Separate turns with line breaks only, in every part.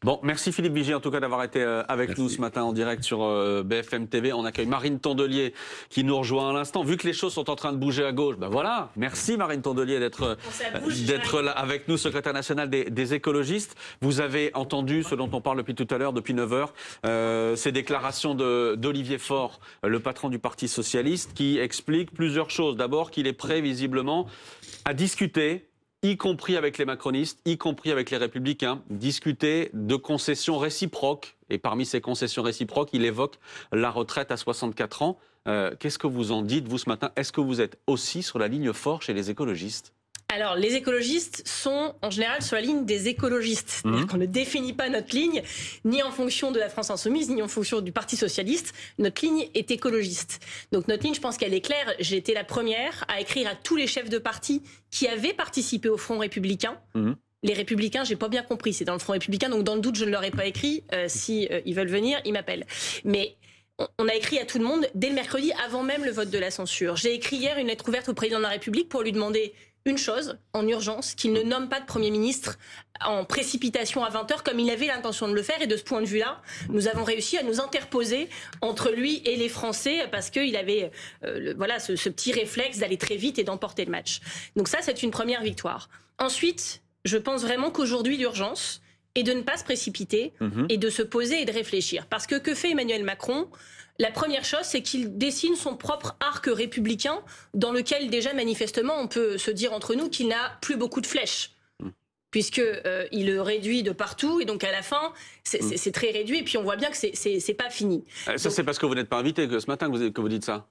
Bon, merci Philippe Vigier en tout cas d'avoir été avec nous ce matin en direct sur BFM TV. On accueille Marine Tondelier qui nous rejoint à l'instant. Vu que les choses sont en train de bouger à gauche, ben voilà, merci Marine Tondelier d'être là avec nous, secrétaire nationale des écologistes. Vous avez entendu ce dont on parle depuis tout à l'heure, depuis 9 heures, ces déclarations d'Olivier Faure, le patron du Parti socialiste, qui explique plusieurs choses. D'abord qu'il est prêt visiblement à discuter, y compris avec les macronistes, y compris avec les républicains, discuter de concessions réciproques. Et parmi ces concessions réciproques, il évoque la retraite à 64 ans. Qu'est-ce que vous en dites, vous, ce matin? Est-ce que vous êtes aussi sur la ligne Faure chez les écologistes?
Alors, les écologistes sont en général sur la ligne des écologistes. C'est-à-dire qu'on ne définit pas notre ligne, ni en fonction de la France Insoumise, ni en fonction du Parti Socialiste. Notre ligne est écologiste. Donc notre ligne, je pense qu'elle est claire. J'ai été la première à écrire à tous les chefs de parti qui avaient participé au Front républicain. Les Républicains, j'ai pas bien compris, c'est dans le Front républicain, donc dans le doute, je ne leur ai pas écrit. Si ils veulent venir, ils m'appellent. Mais on a écrit à tout le monde dès le mercredi, avant même le vote de la censure. J'ai écrit hier une lettre ouverte au président de la République pour lui demander une chose, en urgence, qu'il ne nomme pas de Premier ministre en précipitation à 20h, comme il avait l'intention de le faire. Et de ce point de vue-là, nous avons réussi à nous interposer entre lui et les Français, parce qu'il avait voilà, ce petit réflexe d'aller très vite et d'emporter le match. Donc ça, c'est une première victoire. Ensuite, je pense vraiment qu'aujourd'hui, l'urgence est de ne pas se précipiter et de se poser et de réfléchir. Parce que fait Emmanuel Macron ? La première chose, c'est qu'il dessine son propre arc républicain dans lequel déjà manifestement on peut se dire entre nous qu'il n'a plus beaucoup de flèches. Puisqu'il le réduit de partout et donc à la fin c'est très réduit et puis on voit bien que c'est pas fini.
Ça c'est parce que vous n'êtes pas invité ce matin que vous dites ça.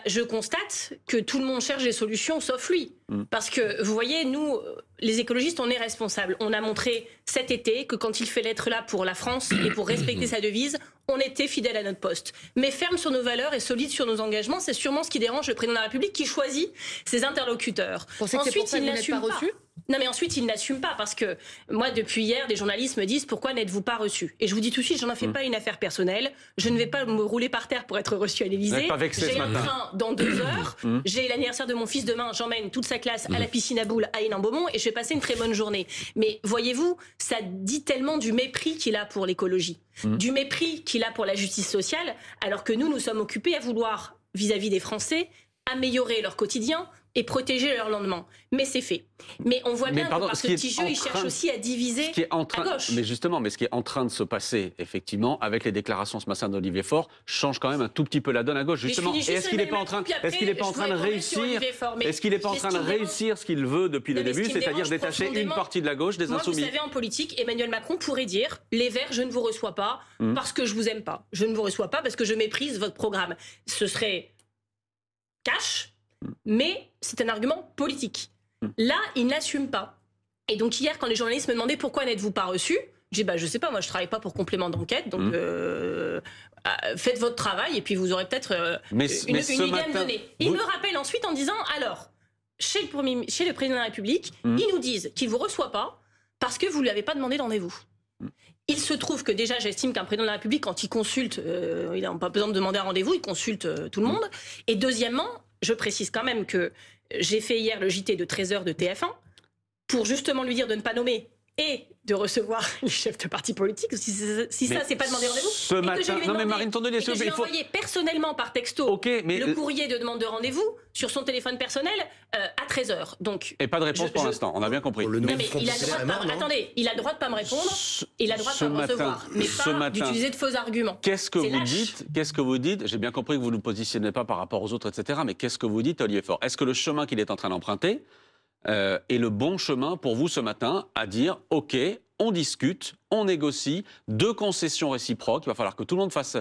Je constate que tout le monde cherche des solutions sauf lui. Parce que vous voyez, nous, les écologistes, on est responsables. On a montré cet été que quand il fallait être là pour la France et pour respecter sa devise, on était fidèle à notre poste. Mais ferme sur nos valeurs et solide sur nos engagements, c'est sûrement ce qui dérange le président de la République qui choisit ses interlocuteurs.
Ensuite, il n'assume pas reçu.
Non mais ensuite il n'assume pas parce que moi depuis hier des journalistes me disent pourquoi n'êtes-vous pas reçu? Et je vous dis tout de suite, j'en fais pas une affaire personnelle, je ne vais pas me rouler par terre pour être reçu à l'Élysée. J'ai un train dans 2 heures, j'ai l'anniversaire de mon fils demain, j'emmène toute sa classe à la piscine à boules à Hénin-Beaumont et je vais passer une très bonne journée. Mais voyez-vous, ça dit tellement du mépris qu'il a pour l'écologie, du mépris qu'il a pour la justice sociale, alors que nous sommes occupés à vouloir, vis-à-vis des Français, améliorer leur quotidien et protéger leur lendemain. Mais c'est fait. Mais on voit bien que par ce petit jeu, ils cherchent aussi à diviser à gauche.
Mais justement, ce qui est en train de se passer, effectivement, avec les déclarations ce matin d'Olivier Faure, change quand même un tout petit peu la donne à gauche. Justement, est-ce qu'il n'est pas en train de réussir ce qu'il veut depuis le début, c'est-à-dire détacher une partie de la gauche des Insoumis?
Vous savez, en politique, Emmanuel Macron pourrait dire « Les Verts, je ne vous reçois pas parce que je vous aime pas. Je ne vous reçois pas parce que je méprise votre programme. » Ce serait cash. Mais c'est un argument politique. Là, il n'assume pas. Et donc hier, quand les journalistes me demandaient pourquoi n'êtes-vous pas reçu, j'ai dit je sais pas, moi je travaille pas pour complément d'enquête, donc faites votre travail et puis vous aurez peut-être une idée à me donner. Il me rappelle ensuite en disant alors, chez le président de la République, ils nous disent qu'il vous reçoit pas parce que vous lui avez pas demandé de rendez-vous. Il se trouve que déjà, j'estime qu'un président de la République, quand il consulte, il n'a pas besoin de demander un rendez-vous, il consulte tout le monde. Et deuxièmement, je précise quand même que j'ai fait hier le JT de 13h de TF1 pour justement lui dire de ne pas nommer et de recevoir les chefs de partis politiques. Si ça, c'est pas demander rendez-vous.
Ce matin, non mais Marine Tondelier,
j'ai envoyé personnellement par texto le courrier de demande de rendez-vous sur son téléphone personnel à 13h. Donc,
et pas de réponse pour l'instant, on a bien compris.
Il a le droit de pas me répondre, il a le droit de pas me recevoir, mais pas d'utiliser de faux arguments.
Qu'est-ce que vous dites? J'ai bien compris que vous ne vous positionnez pas par rapport aux autres, etc. Mais qu'est-ce que vous dites, Olivier Faure? Est-ce que le chemin qu'il est en train d'emprunter est le bon chemin pour vous ce matin à dire ok, on discute, on négocie, 2 concessions réciproques, il va falloir que tout le monde fasse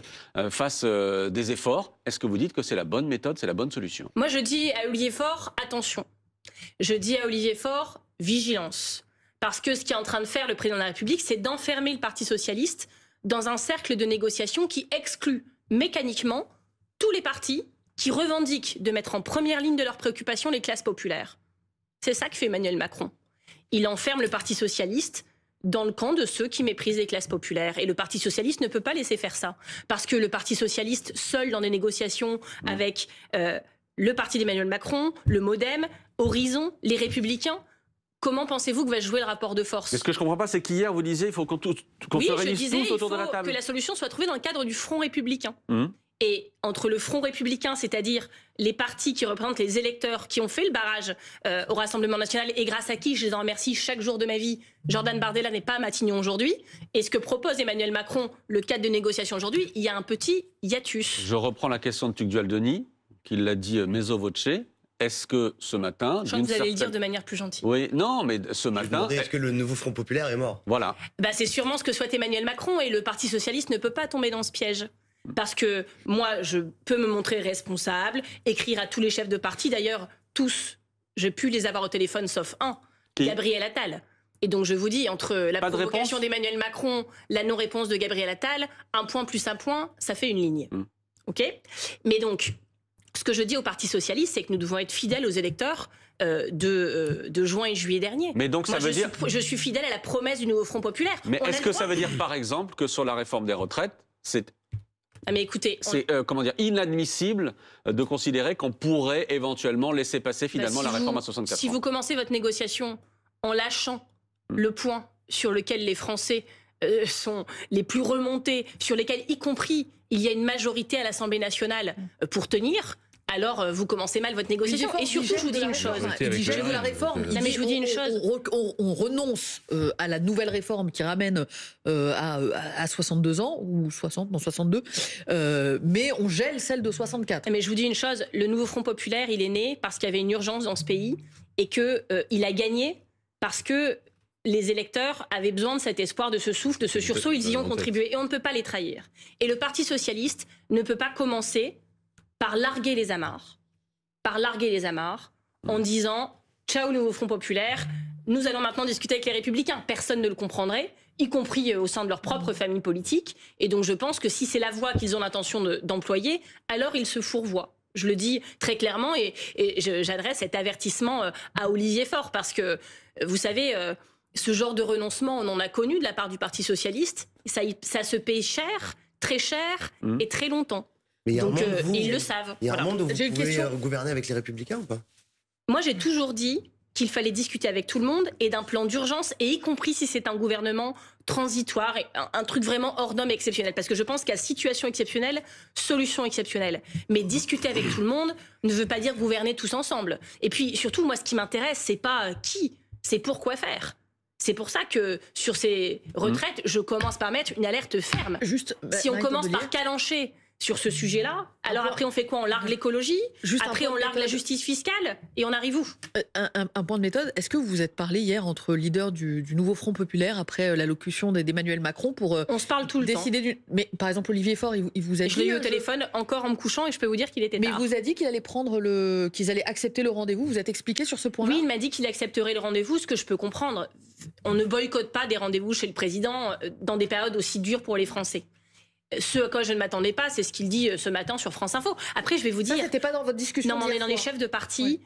des efforts. Est-ce que vous dites que c'est la bonne méthode, c'est la bonne solution?
Moi je dis à Olivier Faure, attention. Je dis à Olivier Faure, vigilance. Parce que ce qu'est en train de faire le président de la République, c'est d'enfermer le Parti Socialiste dans un cercle de négociation qui exclut mécaniquement tous les partis qui revendiquent de mettre en première ligne de leurs préoccupations les classes populaires. C'est ça que fait Emmanuel Macron. Il enferme le Parti Socialiste dans le camp de ceux qui méprisent les classes populaires. Et le Parti Socialiste ne peut pas laisser faire ça. Parce que le Parti Socialiste, seul dans des négociations avec le parti d'Emmanuel Macron, le MoDem, Horizon, les Républicains, comment pensez-vous que va jouer le rapport de force?
Mais ce que je ne comprends pas, c'est qu'hier, vous disiez qu'il faut qu'on se réunisse tous autour de la table.
Que la solution soit trouvée dans le cadre du Front républicain.
Mmh.
Et entre le Front républicain, c'est-à-dire les partis qui représentent les électeurs qui ont fait le barrage au Rassemblement national et grâce à qui je les en remercie chaque jour de ma vie, Jordan Bardella n'est pas à Matignon aujourd'hui, et ce que propose Emmanuel Macron, le cadre de négociation aujourd'hui, il y a un petit hiatus.
Je reprends la question de Tugdual-Denis, qui l'a dit mezzo voce. Est-ce que ce matin...
Je crois que vous allez le dire de manière plus gentille.
Oui, non, mais ce matin...
Est-ce que le nouveau Front populaire est mort?
Voilà.
C'est sûrement ce que souhaite Emmanuel Macron, et le Parti socialiste ne peut pas tomber dans ce piège. Parce que moi, je peux me montrer responsable, écrire à tous les chefs de parti. D'ailleurs, tous, j'ai pu les avoir au téléphone, sauf un, Gabriel Attal. Et donc, je vous dis, entre la provocation d'Emmanuel Macron, la non-réponse de Gabriel Attal, un point plus un point, ça fait une ligne. OK? Mais donc, ce que je dis au Parti socialiste, c'est que nous devons être fidèles aux électeurs de juin et juillet dernier.
Mais donc, ça veut dire...
Je suis fidèle à la promesse du nouveau Front populaire.
Mais est-ce que ça veut dire, par exemple, que sur la réforme des retraites, c'est...
mais écoutez,
c'est inadmissible de considérer qu'on pourrait éventuellement laisser passer finalement la réforme à 64 ans.
Si vous commencez votre négociation en lâchant le point sur lequel les Français sont les plus remontés, sur lesquels, y compris, il y a une majorité à l'Assemblée nationale pour tenir, alors vous commencez mal votre négociation. Et surtout, je vous dis une chose.
Il digère la réforme.
Mais je vous dis une chose.
On renonce à la nouvelle réforme qui ramène à 62 ans, ou 60, non 62, mais on gèle celle de 64.
Mais je vous dis une chose, le nouveau Front populaire, il est né parce qu'il y avait une urgence dans ce pays et qu'il a gagné parce que les électeurs avaient besoin de cet espoir, de ce souffle, de ce sursaut. Ils y ont contribué et on ne peut pas les trahir. Et le Parti socialiste ne peut pas commencer par larguer les amarres, en disant « Ciao, nouveau Front populaire, nous allons maintenant discuter avec les Républicains ». Personne ne le comprendrait, y compris au sein de leur propre famille politique. Et donc je pense que si c'est la voie qu'ils ont l'intention d'employer, alors ils se fourvoient. Je le dis très clairement et j'adresse cet avertissement à Olivier Faure, parce que, vous savez, ce genre de renoncement, on en a connu de la part du Parti socialiste. Ça se paye cher, très cher et très longtemps.
Mais
donc, ils le savent.
Il y a un monde où vous pouvez gouverner avec les Républicains ou pas?
Moi, j'ai toujours dit qu'il fallait discuter avec tout le monde et d'un plan d'urgence, et y compris si c'est un gouvernement transitoire, et un truc vraiment hors norme exceptionnel. Parce que je pense qu'à situation exceptionnelle, solution exceptionnelle. Mais discuter avec tout le monde ne veut pas dire gouverner tous ensemble. Et puis, surtout, moi, ce qui m'intéresse, c'est pas qui, c'est pourquoi faire. C'est pour ça que sur ces retraites, je commence par mettre une alerte ferme. Si on commence par calancher sur ce sujet-là, alors après on fait quoi? On largue l'écologie, après on largue la justice fiscale, et on arrive où?
Un point de méthode, est-ce que vous vous êtes parlé hier entre leaders du nouveau Front populaire après l'allocution d'Emmanuel Macron pour
on se parle tout le temps.
Mais par exemple Olivier Faure, il vous a dit...
Je l'ai eu au téléphone encore en me couchant et je peux vous dire qu'il était tard.
Mais il vous a dit qu'il allait qu'ils allaient accepter le rendez-vous, vous êtes expliqué sur ce point-là?
Oui, il m'a dit qu'il accepterait le rendez-vous, ce que je peux comprendre. On ne boycotte pas des rendez-vous chez le président dans des périodes aussi dures pour les Français. Ce à quoi je ne m'attendais pas, c'est ce qu'il dit ce matin sur France Info. Après, je vais vous dire...
Ça, c'était pas dans votre discussion?
Non, mais on est dans les chefs de partis,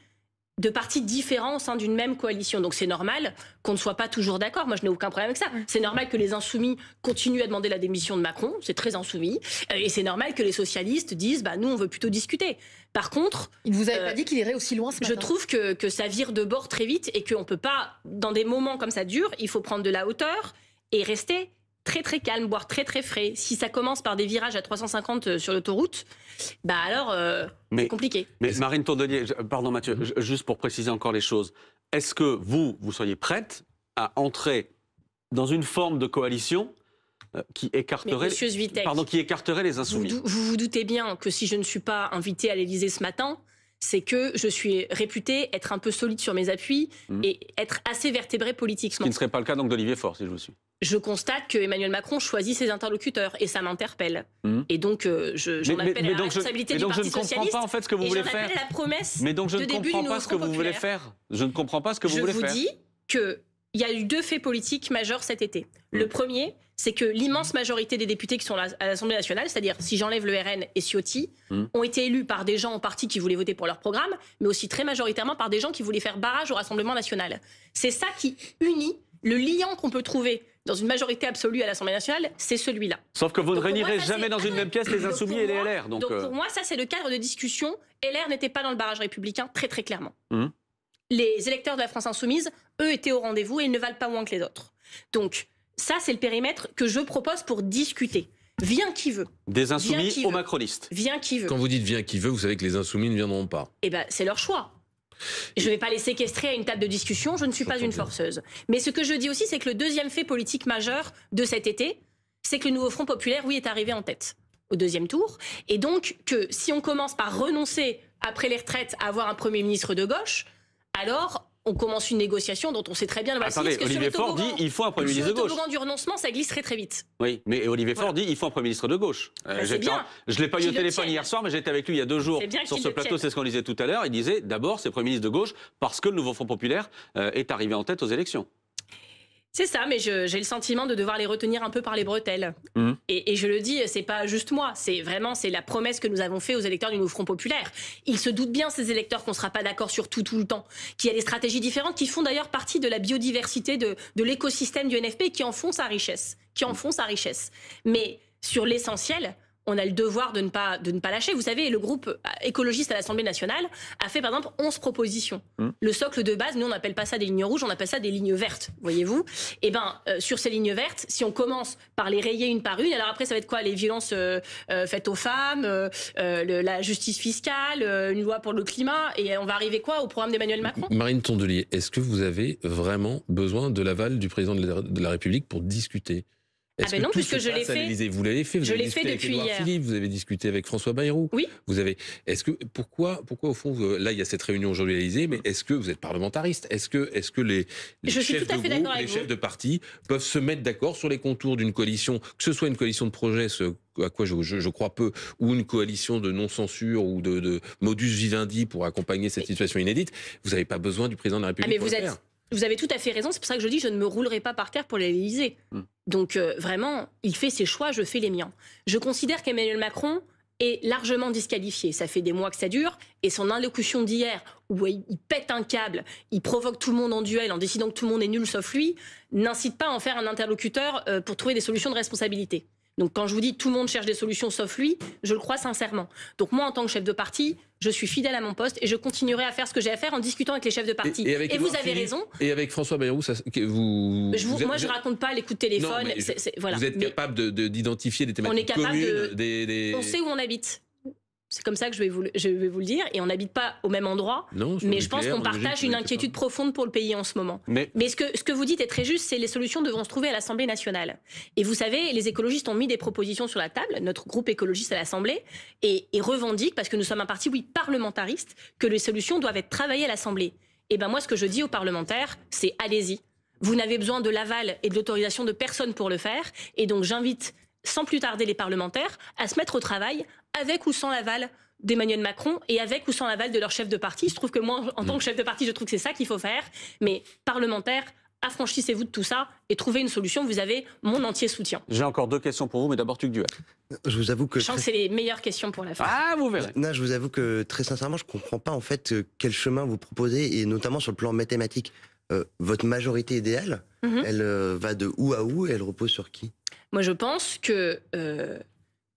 différents au sein d'une même coalition. Donc c'est normal qu'on ne soit pas toujours d'accord. Moi, je n'ai aucun problème avec ça. C'est normal que les insoumis continuent à demander la démission de Macron. C'est très insoumis. Et c'est normal que les socialistes disent nous, on veut plutôt discuter. Par contre...
Il ne vous avait pas dit qu'il irait aussi loin ce matin?
Je trouve que ça vire de bord très vite et qu'on ne peut pas, dans des moments comme ça durs, il faut prendre de la hauteur et rester très très calme, voire très très frais. Si ça commence par des virages à 350 sur l'autoroute, alors c'est compliqué.
Mais Marine Tondelier, pardon Mathieu, juste pour préciser encore les choses, est-ce que vous seriez prête à entrer dans une forme de coalition qui écarterait les insoumis?
Vous vous doutez bien que si je ne suis pas invitée à l'Élysée ce matin, c'est que je suis réputée être un peu solide sur mes appuis et être assez vertébrée politiquement.
Ce qui ne serait pas le cas donc d'Olivier Faure, si je vous suis.
Je constate que Emmanuel Macron choisit ses interlocuteurs et ça m'interpelle. Et donc j'en appelle à la responsabilité du Parti socialiste.
Je ne comprends pas en fait ce que vous voulez faire.
Et j'en appelle à la promesse
de début du nouveau Front populaire. Mais donc je ne comprends pas ce que vous voulez faire. Je ne comprends pas ce que vous voulez faire.
Je vous dis qu'il y a eu 2 faits politiques majeurs cet été. Le premier, c'est que l'immense majorité des députés qui sont à l'Assemblée nationale, c'est-à-dire si j'enlève le RN et Ciotti, ont été élus par des gens en partie qui voulaient voter pour leur programme, mais aussi très majoritairement par des gens qui voulaient faire barrage au Rassemblement national. C'est ça qui unit, le liant qu'on peut trouver dans une majorité absolue à l'Assemblée nationale, c'est celui-là.
Sauf que vous ne réunirez jamais dans une même pièce les Insoumis et les LR. Donc
pour moi, ça c'est le cadre de discussion. LR n'était pas dans le barrage républicain, très très clairement. les électeurs de la France Insoumise, eux, étaient au rendez-vous et ils ne valent pas moins que les autres. Donc, ça, c'est le périmètre que je propose pour discuter. Vient qui veut.
Des insoumis aux macronistes.
Vient qui veut.
Quand vous dites vient qui veut, vous savez que les insoumis ne viendront pas.
Eh bien, c'est leur choix. Je ne vais pas les séquestrer à une table de discussion, je ne suis pas une forceuse. Mais ce que je dis aussi, c'est que le deuxième fait politique majeur de cet été, c'est que le nouveau Front populaire, oui, est arrivé en tête au deuxième tour. Et donc, que si on commence par renoncer, après les retraites, à avoir un Premier ministre de gauche, alors on commence une négociation dont on sait très bien...
Attendez, Olivier Faure dit il faut un Premier ministre de gauche.
Sur le toboggan du renoncement, ça glisserait très vite.
Oui, mais Olivier Faure dit il faut un Premier ministre de gauche. Je ne l'ai pas eu au téléphone hier soir, mais j'étais avec lui il y a 2 jours sur ce plateau, c'est ce qu'on disait tout à l'heure. Il disait d'abord c'est Premier ministre de gauche parce que le nouveau Front populaire est arrivé en tête aux élections.
C'est ça, mais j'ai le sentiment de devoir les retenir un peu par les bretelles. Et je le dis, c'est pas juste moi, c'est la promesse que nous avons faite aux électeurs du nouveau Front populaire. Ils se doutent bien, ces électeurs, qu'on ne sera pas d'accord sur tout le temps, qu'il y a des stratégies différentes qui font d'ailleurs partie de la biodiversité de l'écosystème du NFP qui en font sa richesse. Mais sur l'essentiel, on a le devoir de ne pas lâcher. Vous savez, le groupe écologiste à l'Assemblée nationale a fait, par exemple, 11 propositions. Le socle de base, nous, on n'appelle pas ça des lignes rouges, on appelle ça des lignes vertes, voyez-vous. Et sur ces lignes vertes, si on commence par les rayer une par une, alors après, ça va être quoi? Les violences faites aux femmes, la justice fiscale, une loi pour le climat, et on va arriver quoi au programme d'Emmanuel Macron?
Marine Tondelier, est-ce que vous avez vraiment besoin de l'aval du président de la République pour discuter?
Non, puisque je l'ai fait.
Vous l'avez fait.
Je l'ai fait depuis hier.
Philippe, vous avez discuté avec François Bayrou.
Oui.
Pourquoi au fond, là, il y a cette réunion aujourd'hui à l'Élysée, mais est-ce que vous êtes parlementariste? Est-ce que les chefs de groupe, les chefs de parti peuvent se mettre d'accord sur les contours d'une coalition, que ce soit une coalition de projets, à quoi je crois peu, ou une coalition de non-censure ou de modus vivendi pour accompagner cette situation inédite? Vous n'avez pas besoin du président de la République pour le faire.
Vous avez tout à fait raison, c'est pour ça que je dis je ne me roulerai pas par terre pour l'Élysée. Donc vraiment, il fait ses choix, je fais les miens. Je considère qu'Emmanuel Macron est largement disqualifié. Ça fait des mois que ça dure, et son allocution d'hier, où il pète un câble, il provoque tout le monde en duel en décidant que tout le monde est nul sauf lui, n'incite pas à en faire un interlocuteur pour trouver des solutions de responsabilité. Donc quand je vous dis tout le monde cherche des solutions sauf lui, je le crois sincèrement. Donc moi, en tant que chef de parti, je suis fidèle à mon poste et je continuerai à faire ce que j'ai à faire en discutant avec les chefs de parti. Et vous avez raison.
Et avec François Bayrou,
moi, je raconte pas les coups de téléphone.
Voilà. Vous êtes capable d'identifier des thématiques communes.
On sait où on habite. C'est comme ça que je vais vous le dire. Et on n'habite pas au même endroit. Mais je pense qu'on partage une inquiétude profonde pour le pays en ce moment. Mais ce que vous dites est très juste, c'est les solutions devront se trouver à l'Assemblée nationale. Et vous savez, les écologistes ont mis des propositions sur la table, notre groupe écologiste à l'Assemblée, et revendique, parce que nous sommes un parti, parlementariste, que les solutions doivent être travaillées à l'Assemblée. Et moi, ce que je dis aux parlementaires, c'est allez-y. Vous n'avez besoin de l'aval et de l'autorisation de personne pour le faire. Et donc, j'invite sans plus tarder les parlementaires à se mettre au travail avec ou sans l'aval d'Emmanuel Macron et avec ou sans l'aval de leur chef de parti. Je trouve que moi, en tant que chef de parti, je trouve que c'est ça qu'il faut faire. Mais parlementaires, affranchissez-vous de tout ça et trouvez une solution. Vous avez mon entier soutien.
J'ai encore 2 questions pour vous, mais d'abord Tugdual.
Je vous avoue que...
Je sens que c'est les meilleures questions pour la fin.
Ah, vous verrez.
Non, je vous avoue que très sincèrement, je ne comprends pas en fait quel chemin vous proposez, et notamment sur le plan mathématique. Votre majorité idéale, elle va de où à où et elle repose sur qui?
Moi, je pense que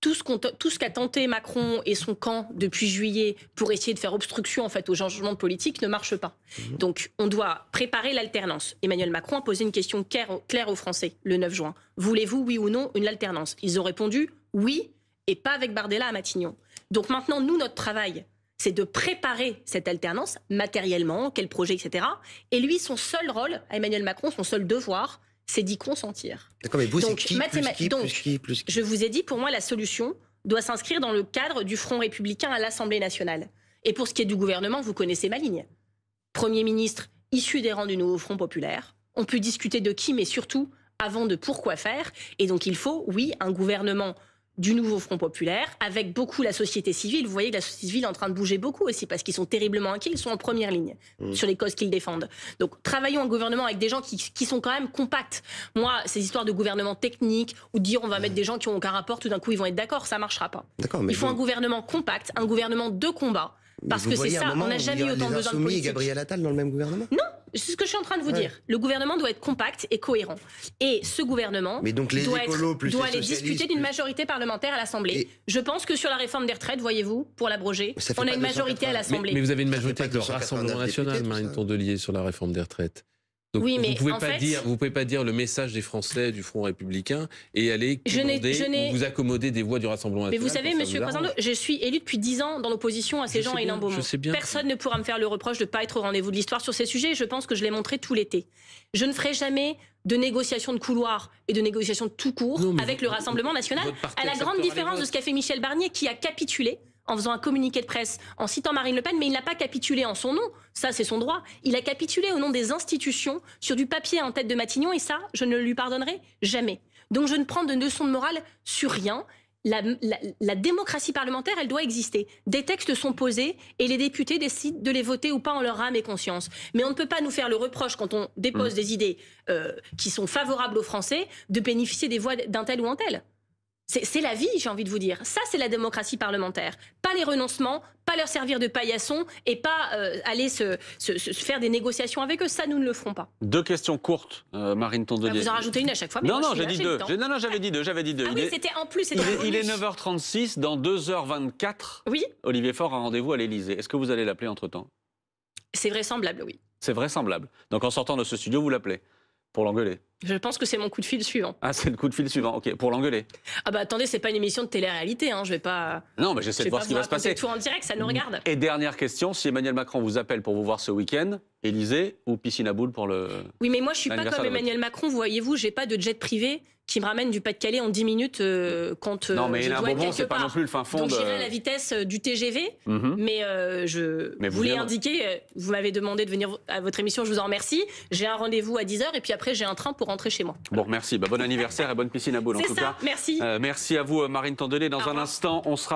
tout ce qu'a tenté Macron et son camp depuis juillet pour essayer de faire obstruction en fait au changement politique ne marche pas. Donc, on doit préparer l'alternance. Emmanuel Macron a posé une question claire aux Français le 9 juin. Voulez-vous, oui ou non, une alternance? Ils ont répondu oui, et pas avec Bardella à Matignon. Donc maintenant, nous, notre travail, c'est de préparer cette alternance matériellement, quel projet, etc. Et lui, son seul rôle, à Emmanuel Macron, son seul devoir, c'est d'y consentir.
D'accord, mais vous, c'est qui, plus qui?
Je vous ai dit, pour moi, la solution doit s'inscrire dans le cadre du Front républicain à l'Assemblée nationale. Et pour ce qui est du gouvernement, vous connaissez ma ligne. Premier ministre issu des rangs du nouveau Front populaire. On peut discuter de qui, mais surtout, avant de pourquoi faire. Et donc, il faut, oui, un gouvernement du nouveau Front populaire, avec beaucoup la société civile. Vous voyez que la société civile est en train de bouger beaucoup aussi, parce qu'ils sont terriblement inquiets, ils sont en première ligne sur les causes qu'ils défendent. Donc travaillons en gouvernement avec des gens qui sont quand même compacts. Moi, ces histoires de gouvernement technique, ou de dire on va mettre des gens qui n'ont aucun rapport, tout d'un coup ils vont être d'accord, ça ne marchera pas. Il faut un gouvernement compact, un gouvernement de combat. Parce que c'est ça, on n'a jamais eu autant besoin de politique.
Et Gabriel Attal dans le même gouvernement?
Non, c'est ce que je suis en train de vous dire. Le gouvernement doit être compact et cohérent. Et ce gouvernement doit aller discuter d'une majorité parlementaire à l'Assemblée. Je pense que sur la réforme des retraites, voyez-vous, pour l'abroger, on a une majorité à l'Assemblée.
Mais vous avez une majorité avec le Rassemblement national, Marine Tondelier, sur la réforme des retraites. Donc,
oui, mais
vous ne pouvez pas dire le message des Français du Front républicain et aller vous accommoder des voix du Rassemblement national.
Mais vous savez, Monsieur Croissando, je suis élu depuis 10 ans dans l'opposition à ces gens et Hénin Beaumont. Personne ne pourra me faire le reproche de ne pas être au rendez-vous de l'histoire sur ces sujets. Je pense que je l'ai montré tout l'été. Je ne ferai jamais de négociations de couloir et de négociations de tout court avec le Rassemblement national, à la grande différence de ce qu'a fait Michel Barnier, qui a capitulé en faisant un communiqué de presse, en citant Marine Le Pen, mais il n'a pas capitulé en son nom, ça c'est son droit. Il a capitulé au nom des institutions, sur du papier en tête de Matignon, et ça, je ne le lui pardonnerai jamais. Donc je ne prends de leçons de morale sur rien. La démocratie parlementaire, elle doit exister. Des textes sont posés et les députés décident de les voter ou pas en leur âme et conscience. Mais on ne peut pas nous faire le reproche, quand on dépose des idées qui sont favorables aux Français, de bénéficier des voix d'un tel ou un tel. C'est la vie, j'ai envie de vous dire. Ça, c'est la démocratie parlementaire. Pas les renoncements, pas leur servir de paillasson et pas aller se faire des négociations avec eux. Ça, nous ne le ferons pas.
2 questions courtes, Marine Tondelier.
Vous en rajoutez une à chaque fois. Mais
non, j'ai dit 2. Non, j'avais dit 2. Ah
oui, c'était en plus.
Il est 9h36. Dans 2h24,
oui.
Olivier Faure a rendez-vous à l'Élysée. Est-ce que vous allez l'appeler entre-temps?
C'est vraisemblable, oui.
C'est vraisemblable. Donc en sortant de ce studio, vous l'appelez pour l'engueuler?
Je pense que c'est mon coup de fil suivant.
Ah, c'est le coup de fil suivant, ok, pour l'engueuler.
Ah bah attendez, c'est pas une émission de télé-réalité, hein, je vais pas...
Non, mais j'essaie de voir ce qui va se passer.
Tout en direct, ça nous regarde.
Et dernière question, si Emmanuel Macron vous appelle pour vous voir ce week-end, Élysée ou piscine à boules pour le...
Oui, mais moi je suis pas comme Emmanuel Macron, vous voyez-vous, j'ai pas de jet privé qui me ramène du Pas-de-Calais en 10 minutes quand
non, mais
je dois être quelque
c'est pas non plus le fin fond.
Donc j'irai à la vitesse du TGV, mais vous l'ai indiqué, vous m'avez demandé de venir à votre émission, je vous en remercie. J'ai un rendez-vous à 10h et puis après j'ai un train pour rentrer chez moi.
Bon, merci. Bon anniversaire et bonne piscine à boules en tout cas.
Merci.
Merci à vous, Marine Tondelier. Dans un instant, on sera